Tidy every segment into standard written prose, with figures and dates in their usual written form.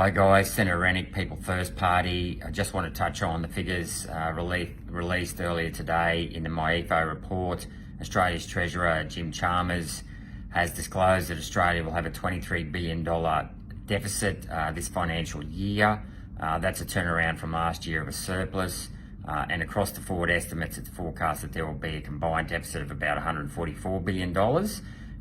Hi guys, Senator Rennick, People First Party. I just want to touch on the figures released earlier today in the MyEFO report. Australia's Treasurer, Jim Chalmers, has disclosed that Australia will have a $23 billion deficit this financial year. That's a turnaround from last year of a surplus. And across the forward estimates, it's forecast that there will be a combined deficit of about $144 billion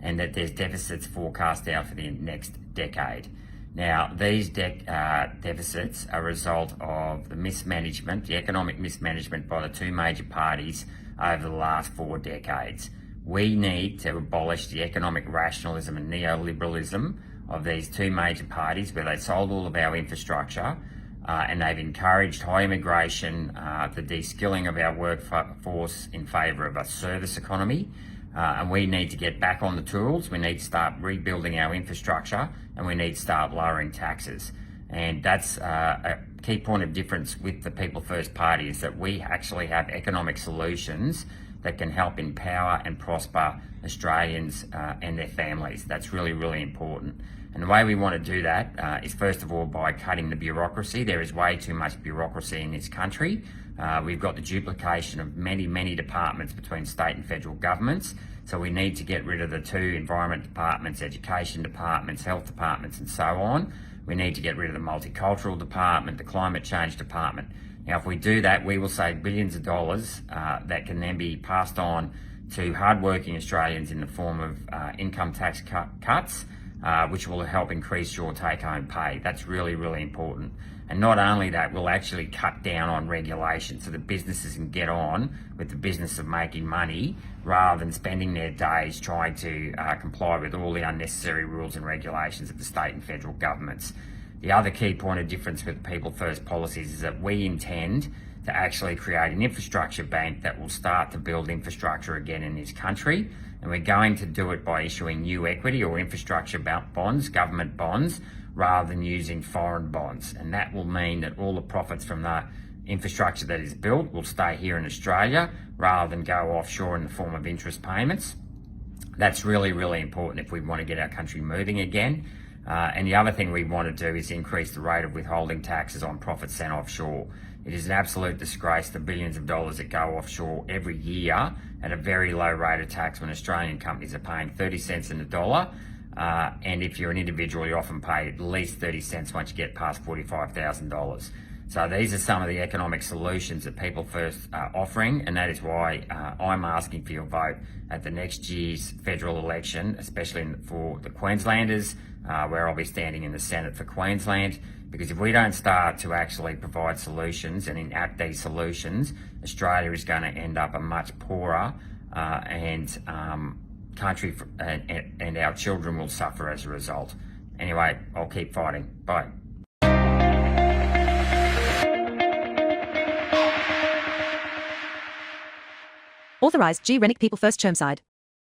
and that there's deficits forecast out for the next decade. Now, these deficits are a result of the mismanagement, the economic mismanagement by the two major parties over the last 4 decades. We need to abolish the economic rationalism and neoliberalism of these two major parties where they sold all of our infrastructure and they've encouraged high immigration, the de-skilling of our workforce in favour of a service economy. And we need to get back on the tools. We need to start rebuilding our infrastructure and we need to start lowering taxes. And that's a key point of difference with the People First Party, is that we actually have economic solutions that can help empower and prosper Australians and their families. That's really, really important. And the way we want to do that is first of all by cutting the bureaucracy. There is way too much bureaucracy in this country. We've got the duplication of many, many departments between state and federal governments. So we need to get rid of the 2 environment departments, education departments, health departments, and so on. We need to get rid of the multicultural department, the climate change department. Now, if we do that, we will save billions of dollars that can then be passed on to hardworking Australians in the form of income tax cuts, which will help increase your take-home pay. That's really, really important. And not only that, we'll actually cut down on regulation so that businesses can get on with the business of making money rather than spending their days trying to comply with all the unnecessary rules and regulations of the state and federal governments. The other key point of difference with People First policies is that we intend to actually create an infrastructure bank that will start to build infrastructure again in this country. And we're going to do it by issuing new equity or infrastructure bonds, government bonds, rather than using foreign bonds. And that will mean that all the profits from the infrastructure that is built will stay here in Australia rather than go offshore in the form of interest payments. That's really, really important if we want to get our country moving again. And the other thing we want to do is increase the rate of withholding taxes on profits sent offshore. It is an absolute disgrace, the billions of dollars that go offshore every year at a very low rate of tax when Australian companies are paying 30 cents in the dollar. And if you're an individual, you often pay at least 30 cents once you get past $45,000. So these are some of the economic solutions that People First are offering, and that is why I'm asking for your vote at the next year's federal election, especially for the Queenslanders, where I'll be standing in the Senate for Queensland. Because if we don't start to actually provide solutions and enact these solutions, Australia is going to end up a much poorer country, and our children will suffer as a result. Anyway, I'll keep fighting. Bye. Authorised G. Rennick People First Chermside.